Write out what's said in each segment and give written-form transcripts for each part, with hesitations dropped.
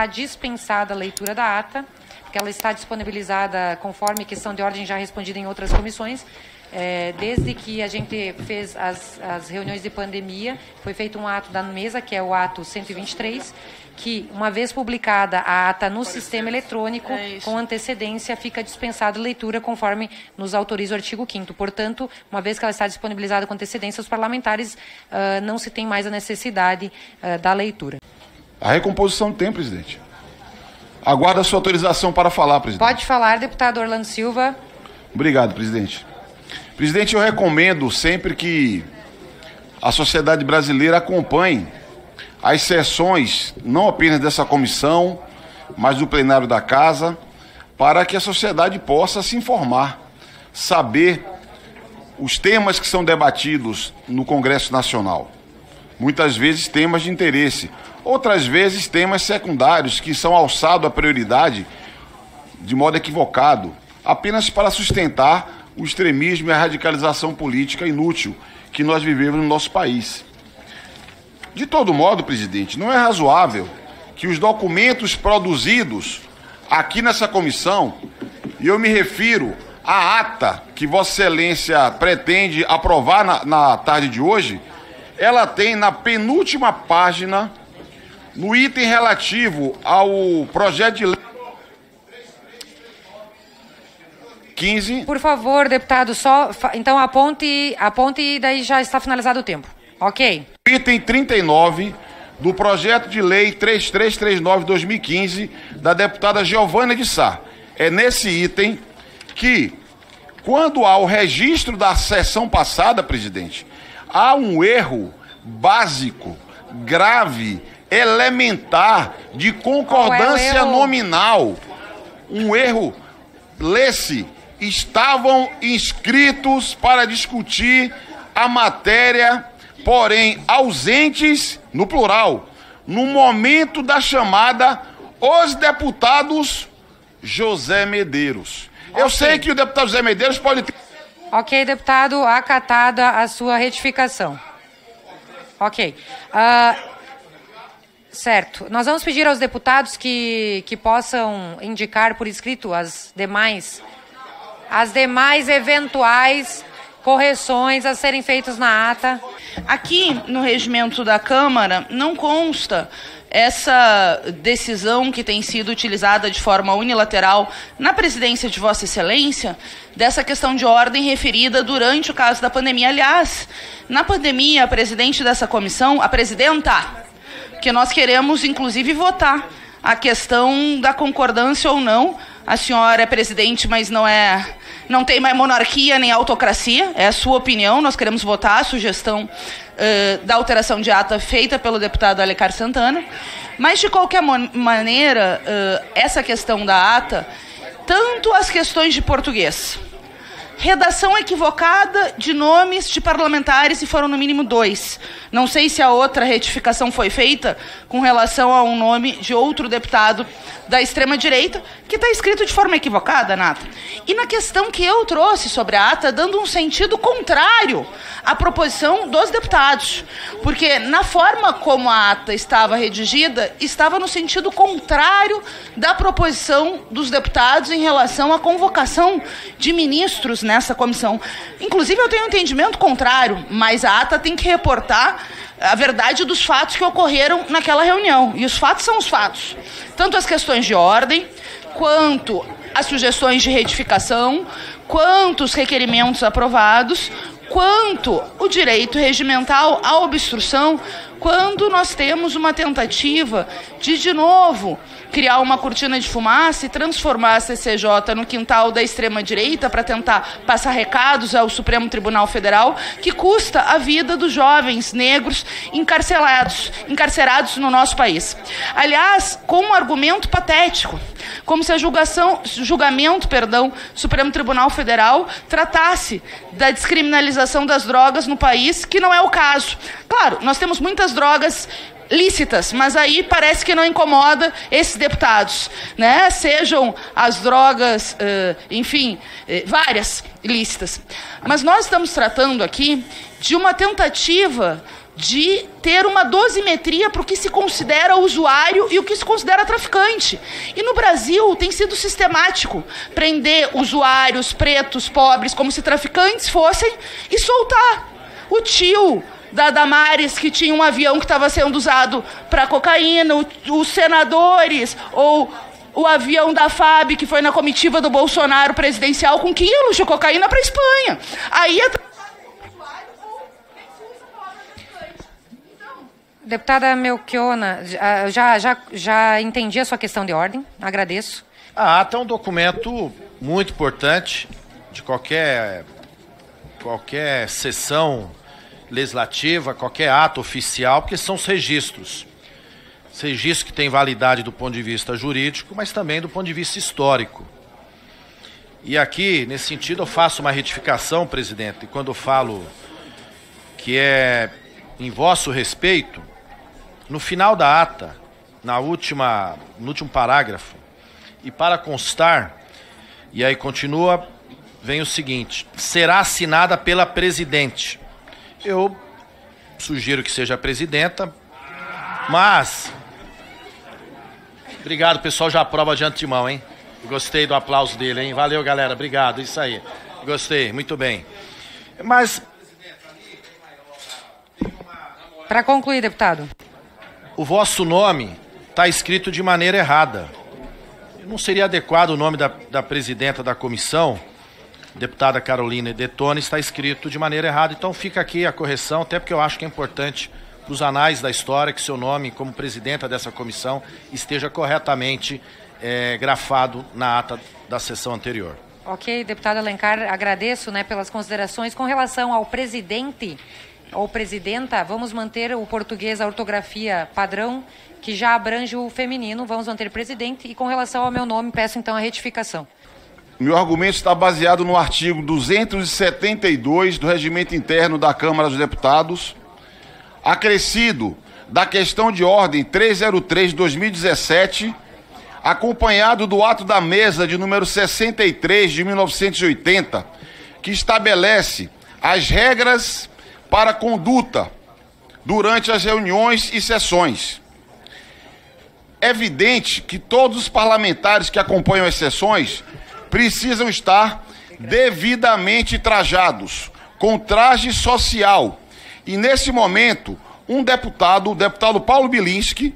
está dispensada a leitura da ata, porque ela está disponibilizada conforme questão de ordem já respondida em outras comissões. Desde que a gente fez as reuniões de pandemia, foi feito um ato da mesa, que é o ato 123, que, uma vez publicada a ata no sistema eletrônico, com antecedência, fica dispensada a leitura conforme nos autoriza o artigo 5º. Portanto, uma vez que ela está disponibilizada com antecedência, os parlamentares não se tem mais a necessidade da leitura. A recomposição tem, presidente. Aguardo a sua autorização para falar, presidente. Pode falar, deputado Orlando Silva. Obrigado, presidente. Presidente, eu recomendo sempre que a sociedade brasileira acompanhe as sessões, não apenas dessa comissão, mas do plenário da Casa, para que a sociedade possa se informar, saber os temas que são debatidos no Congresso Nacional. Muitas vezes temas de interesse, outras vezes temas secundários que são alçados à prioridade de modo equivocado, apenas para sustentar o extremismo e a radicalização política inútil que nós vivemos no nosso país. De todo modo, presidente, não é razoável que os documentos produzidos aqui nessa comissão, e eu me refiro à ata que Vossa Excelência pretende aprovar na tarde de hoje, ela tem na penúltima página, no item relativo ao projeto de lei 15. Por favor, deputado, então aponte e daí já está finalizado o tempo. Ok. Item 39 do projeto de lei 3339/2015 da deputada Giovânia de Sá. É nesse item que, quando há o registro da sessão passada, presidente, há um erro básico, grave, elementar, de concordância nominal. Um erro, lê-se, estavam inscritos para discutir a matéria, porém ausentes, no plural, no momento da chamada, os deputados José Medeiros. Okay. Eu sei que o deputado José Medeiros pode ter... Ok, deputado, acatada a sua retificação. Ok. Certo. Nós vamos pedir aos deputados que possam indicar por escrito as demais eventuais correções a serem feitas na ata. Aqui no regimento da Câmara não consta essa decisão que tem sido utilizada de forma unilateral na presidência de Vossa Excelência, dessa questão de ordem referida durante o caso da pandemia. Aliás, na pandemia, a presidente dessa comissão, a presidenta, que nós queremos inclusive votar a questão da concordância ou não. A senhora é presidente, mas não tem mais monarquia nem autocracia, é a sua opinião, nós queremos votar a sugestão da alteração de ata feita pelo deputado Alencar Santana, mas de qualquer maneira, essa questão da ata, tanto as questões de português, redação equivocada de nomes de parlamentares, e foram no mínimo 2. Não sei se a outra retificação foi feita com relação a um nome de outro deputado da extrema-direita, que está escrito de forma equivocada na ata. E na questão que eu trouxe sobre a ata, dando um sentido contrário à proposição dos deputados. Porque na forma como a ata estava redigida, estava no sentido contrário da proposição dos deputados em relação à convocação de ministros nessa comissão. Inclusive, eu tenho um entendimento contrário, mas a ata tem que reportar a verdade dos fatos que ocorreram naquela reunião. E os fatos são os fatos. Tanto as questões de ordem, quanto as sugestões de retificação, quanto os requerimentos aprovados, quanto o direito regimental à obstrução, quando nós temos uma tentativa de novo, criar uma cortina de fumaça e transformar a CCJ no quintal da extrema-direita para tentar passar recados ao Supremo Tribunal Federal, que custa a vida dos jovens negros encarcerados no nosso país. Aliás, com um argumento patético, como se julgamento, Supremo Tribunal Federal tratasse da descriminalização das drogas no país, que não é o caso. Claro, nós temos muitas drogas lícitas, mas aí parece que não incomoda esses deputados, né? Sejam as drogas, várias ilícitas. Mas nós estamos tratando aqui de uma tentativa de ter uma dosimetria para o que se considera usuário e o que se considera traficante. E no Brasil tem sido sistemático prender usuários pretos, pobres, como se traficantes fossem, e soltar o tio da Damares, que tinha um avião que estava sendo usado para cocaína, os senadores, ou o avião da FAB, que foi na comitiva do Bolsonaro presidencial, com quilos de cocaína para a Espanha. Aí Deputada Melchiona, já entendi a sua questão de ordem, agradeço. A ata é um documento muito importante de qualquer sessão legislativa, qualquer ato oficial, porque são os registros. Os registros que têm validade do ponto de vista jurídico, mas também do ponto de vista histórico. E aqui, nesse sentido, eu faço uma retificação, presidente, e quando eu falo que é em vosso respeito, no final da ata, no último parágrafo, e para constar, e aí continua, vem o seguinte: será assinada pela presidente. Eu sugiro que seja a presidenta, mas... Obrigado, pessoal, já aprova de antemão, hein? Gostei do aplauso dele, hein? Valeu, galera, obrigado, isso aí. Gostei, muito bem. Mas... Para concluir, deputado. O vosso nome está escrito de maneira errada. Não seria adequado o nome da presidenta da comissão, deputada Carolina Detone, está escrito de maneira errada. Então fica aqui a correção, até porque eu acho que é importante para os anais da história que seu nome, como presidenta dessa comissão, esteja corretamente grafado na ata da sessão anterior. Ok, deputado Alencar, agradeço, né, pelas considerações. Com relação ao presidente ou presidenta, vamos manter o português, a ortografia padrão, que já abrange o feminino, vamos manter presidente. E com relação ao meu nome, peço então a retificação. Meu argumento está baseado no artigo 272 do Regimento Interno da Câmara dos Deputados, acrescido da questão de ordem 303 de 2017, acompanhado do ato da mesa de número 63 de 1980, que estabelece as regras para conduta durante as reuniões e sessões. É evidente que todos os parlamentares que acompanham as sessões precisam estar devidamente trajados, com traje social. E nesse momento, o deputado Paulo Bilinski,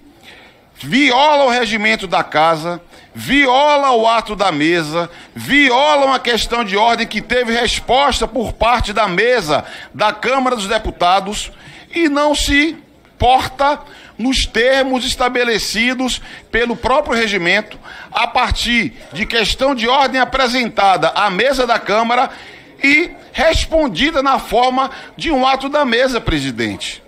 viola o regimento da casa, viola o ato da mesa, viola uma questão de ordem que teve resposta por parte da mesa da Câmara dos Deputados e não se porta nos termos estabelecidos pelo próprio regimento, a partir de questão de ordem apresentada à mesa da Câmara e respondida na forma de um ato da mesa, presidente.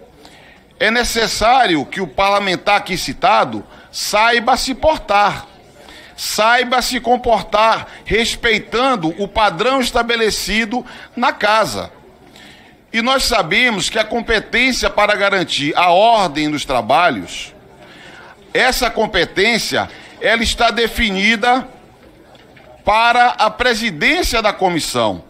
É necessário que o parlamentar aqui citado saiba se portar, saiba se comportar, respeitando o padrão estabelecido na casa. E nós sabemos que a competência para garantir a ordem dos trabalhos, essa competência, ela está definida para a presidência da comissão.